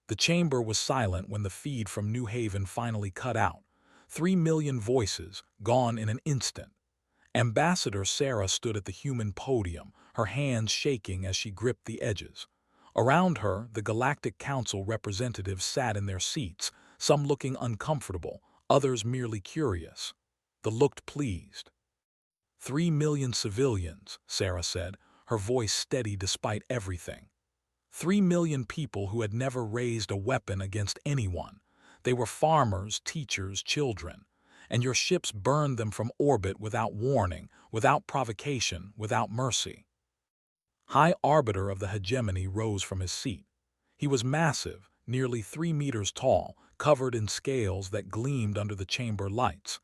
The chamber was silent when the feed from New Haven finally cut out. 3 million voices, gone in an instant. Ambassador Sarah stood at the human podium, her hands shaking as she gripped the edges. Around her, the Galactic Council representatives sat in their seats, some looking uncomfortable, others merely curious. They looked pleased. 3 million civilians, Sarah said, her voice steady despite everything. 3 million people who had never raised a weapon against anyone. They were farmers, teachers, children. And your ships burned them from orbit without warning, without provocation, without mercy. High Arbiter of the Hegemony rose from his seat. He was massive, nearly 3 meters tall, covered in scales that gleamed under the chamber lights.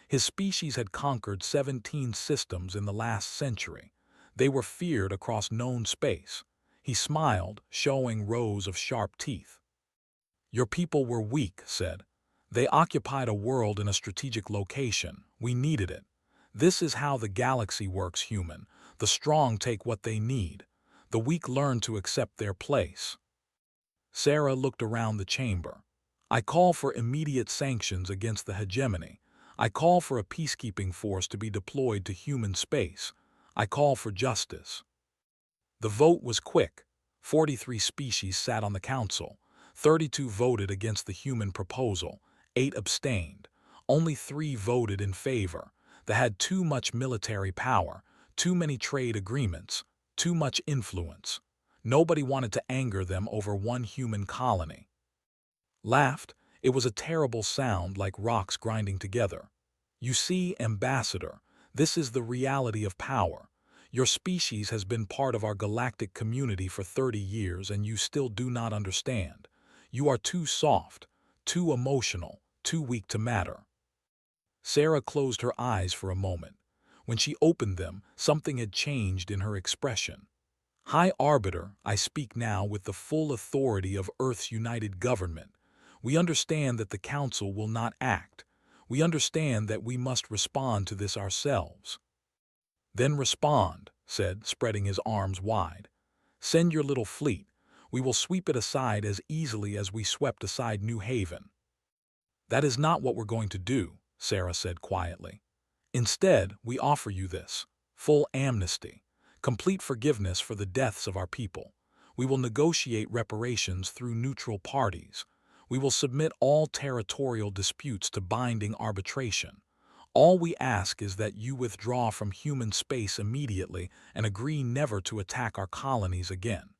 His species had conquered 17 systems in the last century. They were feared across known space. He smiled, showing rows of sharp teeth. Your people were weak, said. They occupied a world in a strategic location. We needed it. This is how the galaxy works, human. The strong take what they need. The weak learn to accept their place. Sarah looked around the chamber. I call for immediate sanctions against the hegemony. I call for a peacekeeping force to be deployed to human space. I call for justice. The vote was quick. 43 species sat on the council. 32 voted against the human proposal. 8 abstained. Only 3 voted in favor. They had too much military power, too many trade agreements, too much influence. Nobody wanted to anger them over one human colony. Laughed. It was a terrible sound like rocks grinding together. You see, Ambassador, this is the reality of power. Your species has been part of our galactic community for 30 years and you still do not understand. You are too soft, too emotional, too weak to matter. Sarah closed her eyes for a moment. When she opened them, something had changed in her expression. High Arbiter, I speak now with the full authority of Earth's united government. We understand that the Council will not act. We understand that we must respond to this ourselves. Then respond, said, spreading his arms wide. Send your little fleet. We will sweep it aside as easily as we swept aside New Haven. That is not what we're going to do, Sarah said quietly. Instead, we offer you this: full amnesty, complete forgiveness for the deaths of our people. We will negotiate reparations through neutral parties. We will submit all territorial disputes to binding arbitration. All we ask is that you withdraw from human space immediately and agree never to attack our colonies again.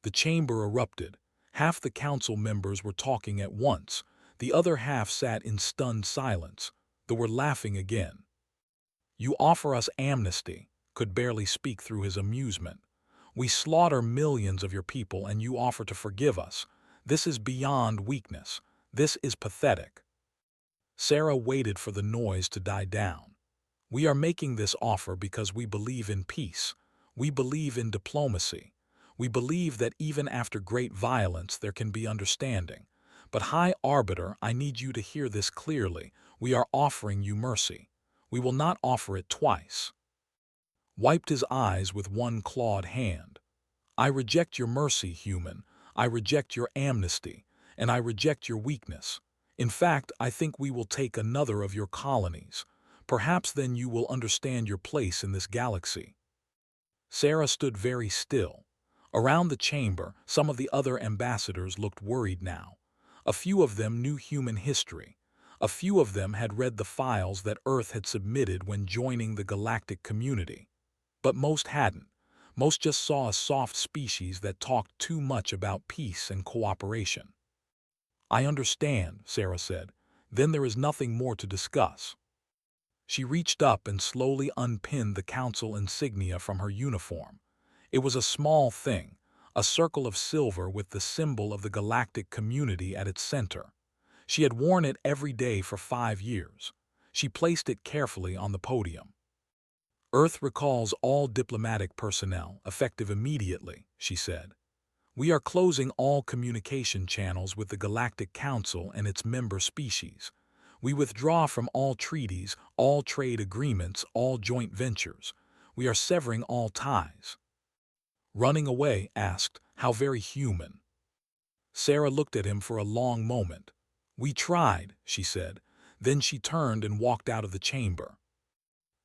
The chamber erupted. Half the council members were talking at once. The other half sat in stunned silence. They were laughing again. You offer us amnesty, could barely speak through his amusement. We slaughter millions of your people and you offer to forgive us. This is beyond weakness. This is pathetic. Sarah waited for the noise to die down. We are making this offer because we believe in peace. We believe in diplomacy. We believe that even after great violence there can be understanding. But High Arbiter, I need you to hear this clearly. We are offering you mercy. We will not offer it twice. Wiped his eyes with one clawed hand. I reject your mercy, human. I reject your amnesty. And I reject your weakness. In fact, I think we will take another of your colonies. Perhaps then you will understand your place in this galaxy. Sarah stood very still. Around the chamber, some of the other ambassadors looked worried now. A few of them knew human history. A few of them had read the files that Earth had submitted when joining the galactic community. But most hadn't. Most just saw a soft species that talked too much about peace and cooperation. I understand, Sarah said. Then there is nothing more to discuss. She reached up and slowly unpinned the council insignia from her uniform. It was a small thing, a circle of silver with the symbol of the galactic community at its center. She had worn it every day for 5 years. She placed it carefully on the podium. Earth recalls all diplomatic personnel, effective immediately, she said. We are closing all communication channels with the Galactic Council and its member species. We withdraw from all treaties, all trade agreements, all joint ventures. We are severing all ties. Running away, asked, how very human. Sarah looked at him for a long moment. "We tried," she said. Then she turned and walked out of the chamber.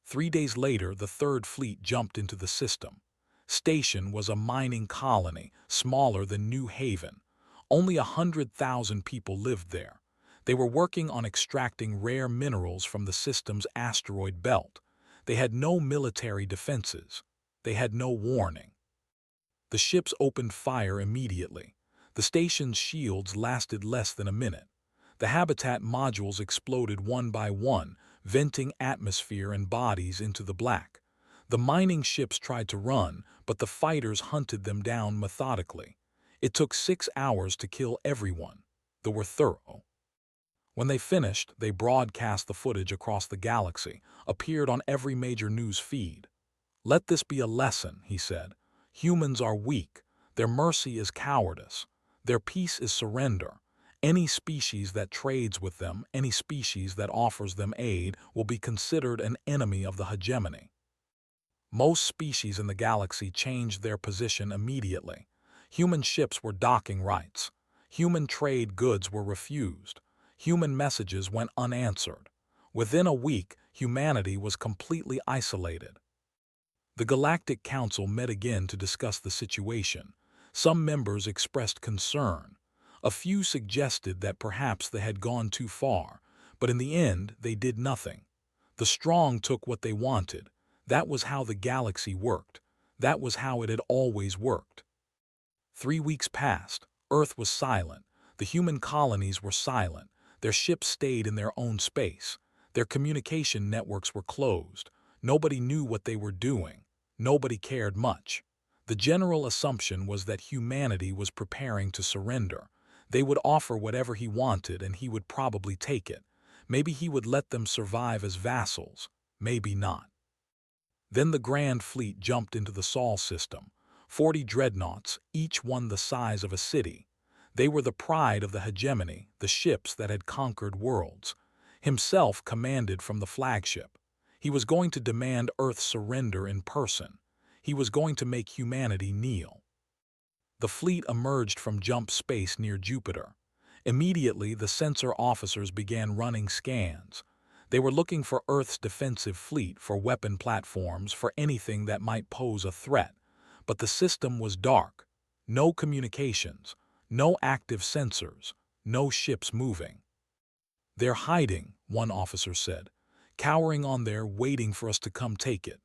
3 days later, the Third Fleet jumped into the system. Station was a mining colony, smaller than New Haven. Only 100,000 people lived there. They were working on extracting rare minerals from the system's asteroid belt. They had no military defenses. They had no warning. The ships opened fire immediately. The station's shields lasted less than a minute. The habitat modules exploded one by one, venting atmosphere and bodies into the black. The mining ships tried to run, but the fighters hunted them down methodically. It took 6 hours to kill everyone. They were thorough. When they finished, they broadcast the footage across the galaxy, appeared on every major news feed. "Let this be a lesson," he said. "Humans are weak. Their mercy is cowardice. Their peace is surrender. Any species that trades with them, any species that offers them aid, will be considered an enemy of the hegemony." Most species in the galaxy changed their position immediately. Human ships were docking rights. Human trade goods were refused. Human messages went unanswered. Within a week, humanity was completely isolated. The Galactic Council met again to discuss the situation. Some members expressed concern. A few suggested that perhaps they had gone too far, but in the end they did nothing. The strong took what they wanted. That was how the galaxy worked. That was how it had always worked. 3 weeks passed. Earth was silent. The human colonies were silent. Their ships stayed in their own space. Their communication networks were closed. Nobody knew what they were doing. Nobody cared much. The general assumption was that humanity was preparing to surrender. They would offer whatever he wanted and he would probably take it. Maybe he would let them survive as vassals. Maybe not. Then the Grand Fleet jumped into the Sol system. 40 dreadnoughts, each one the size of a city. They were the pride of the hegemony, the ships that had conquered worlds. Himself commanded from the flagship. He was going to demand Earth's surrender in person. He was going to make humanity kneel. The fleet emerged from jump space near Jupiter. Immediately, the sensor officers began running scans. They were looking for Earth's defensive fleet, for weapon platforms, for anything that might pose a threat. But the system was dark. No communications, no active sensors, no ships moving. "They're hiding," one officer said, "cowering on there, waiting for us to come take it."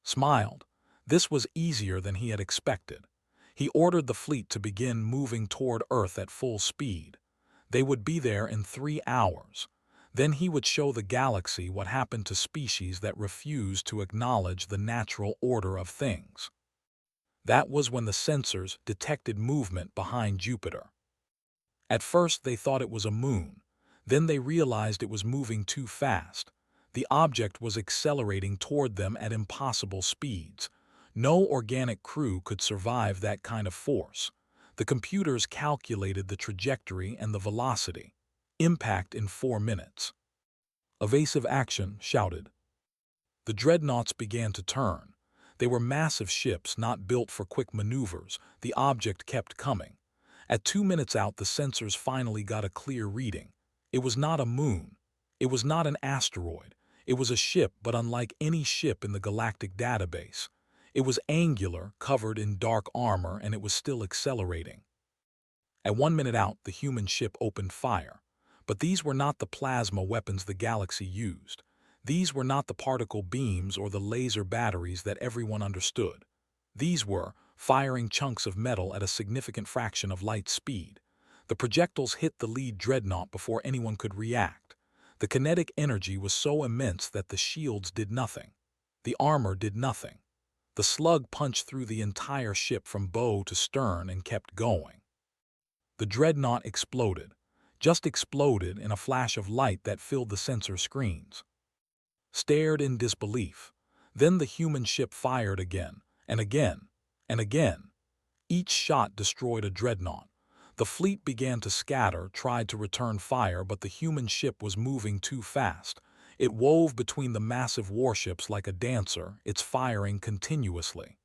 Smiled. This was easier than he had expected. He ordered the fleet to begin moving toward Earth at full speed. They would be there in 3 hours. Then he would show the galaxy what happened to species that refused to acknowledge the natural order of things. That was when the sensors detected movement behind Jupiter. At first they thought it was a moon. Then they realized it was moving too fast. The object was accelerating toward them at impossible speeds. No organic crew could survive that kind of force. The computers calculated the trajectory and the velocity. Impact in 4 minutes. "Evasive action," shouted. The dreadnoughts began to turn. They were massive ships not built for quick maneuvers. The object kept coming. At 2 minutes out, the sensors finally got a clear reading. It was not a moon. It was not an asteroid. It was a ship, but unlike any ship in the galactic database. It was angular, covered in dark armor, and it was still accelerating. At 1 minute out, the human ship opened fire. But these were not the plasma weapons the galaxy used. These were not the particle beams or the laser batteries that everyone understood. These were firing chunks of metal at a significant fraction of light speed. The projectiles hit the lead dreadnought before anyone could react. The kinetic energy was so immense that the shields did nothing. The armor did nothing. The slug punched through the entire ship from bow to stern and kept going. The dreadnought exploded. Just exploded in a flash of light that filled the sensor screens. Stared in disbelief. Then the human ship fired again, and again, and again. Each shot destroyed a dreadnought. The fleet began to scatter, tried to return fire, but the human ship was moving too fast. It wove between the massive warships like a dancer, its firing continuously.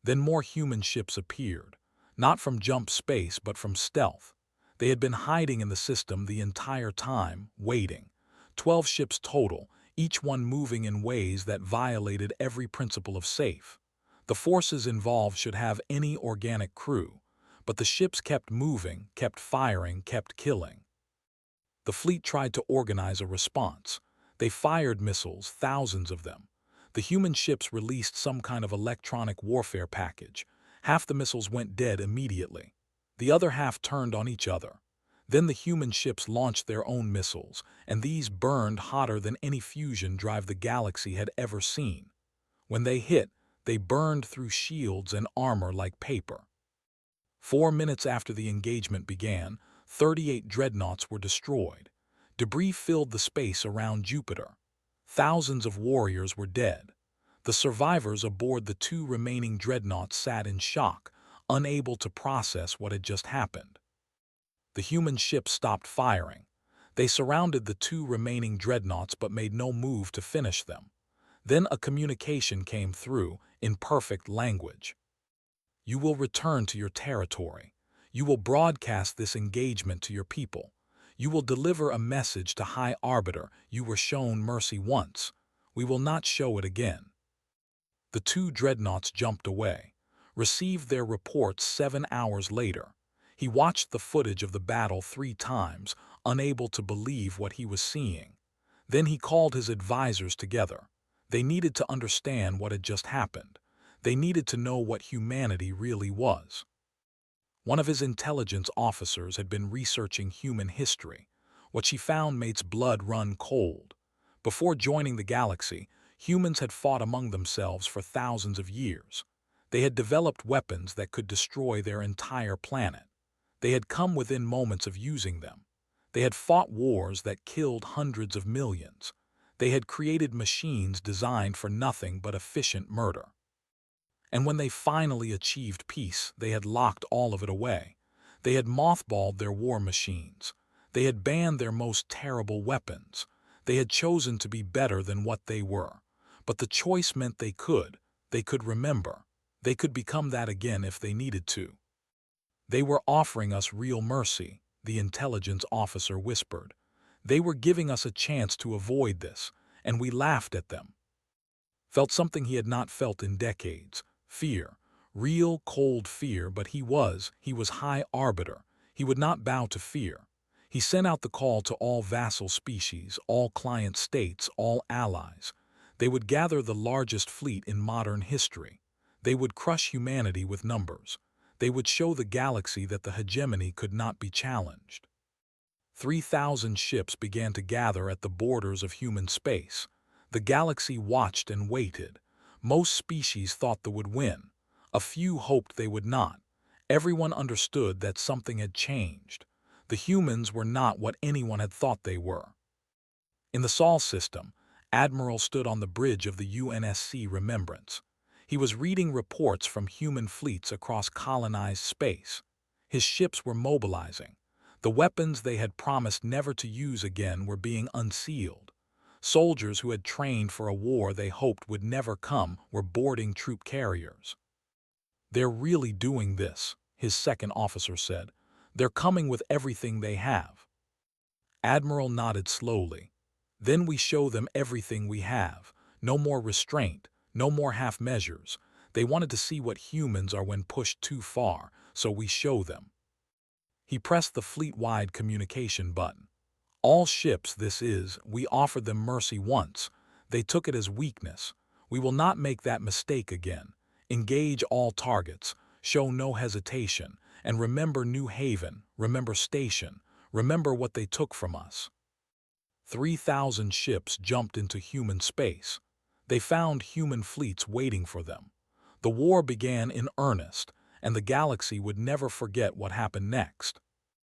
Then more human ships appeared. Not from jump space, but from stealth. They had been hiding in the system the entire time, waiting. 12 ships total, each one moving in ways that violated every principle of safe. The forces involved should have any organic crew, but the ships kept moving, kept firing, kept killing. The fleet tried to organize a response. They fired missiles, thousands of them. The human ships released some kind of electronic warfare package. Half the missiles went dead immediately. The other half turned on each other. Then the human ships launched their own missiles, and these burned hotter than any fusion drive the galaxy had ever seen. When they hit, they burned through shields and armor like paper. 4 minutes after the engagement began, 38 dreadnoughts were destroyed. Debris filled the space around Jupiter. Thousands of warriors were dead. The survivors aboard the 2 remaining dreadnoughts sat in shock, unable to process what had just happened. The human ships stopped firing. They surrounded the 2 remaining dreadnoughts but made no move to finish them. Then a communication came through, in perfect language. You will return to your territory. You will broadcast this engagement to your people. You will deliver a message to High Arbiter. You were shown mercy once. We will not show it again. The 2 dreadnoughts jumped away, received their reports 7 hours later. He watched the footage of the battle 3 times, unable to believe what he was seeing. Then he called his advisors together. They needed to understand what had just happened. They needed to know what humanity really was. One of his intelligence officers had been researching human history. What she found made his blood run cold. Before joining the galaxy, humans had fought among themselves for thousands of years. They had developed weapons that could destroy their entire planet. They had come within moments of using them. They had fought wars that killed hundreds of millions. They had created machines designed for nothing but efficient murder. And when they finally achieved peace, they had locked all of it away. They had mothballed their war machines. They had banned their most terrible weapons. They had chosen to be better than what they were. But the choice meant they could remember. They could become that again if they needed to. They were offering us real mercy, the intelligence officer whispered. They were giving us a chance to avoid this, and we laughed at them. Felt something he had not felt in decades. Fear. Real, cold fear, but he was High Arbiter. He would not bow to fear. He sent out the call to all vassal species, all client states, all allies. They would gather the largest fleet in modern history. They would crush humanity with numbers. They would show the galaxy that the hegemony could not be challenged. 3,000 ships began to gather at the borders of human space. The galaxy watched and waited. Most species thought they would win. A few hoped they would not. Everyone understood that something had changed. The humans were not what anyone had thought they were. In the Sol system, Admiral stood on the bridge of the UNSC Remembrance. He was reading reports from human fleets across colonized space. His ships were mobilizing. The weapons they had promised never to use again were being unsealed. Soldiers who had trained for a war they hoped would never come were boarding troop carriers. They're really doing this, his second officer said. They're coming with everything they have. Admiral nodded slowly. Then we show them everything we have. No more restraint, no more half measures. They wanted to see what humans are when pushed too far, so we show them. He pressed the fleet-wide communication button. All ships, we offered them mercy once. They took it as weakness. We will not make that mistake again. Engage all targets, show no hesitation, and remember New Haven, remember Station, remember what they took from us. 3,000 ships jumped into human space. They found human fleets waiting for them. The war began in earnest, and the galaxy would never forget what happened next.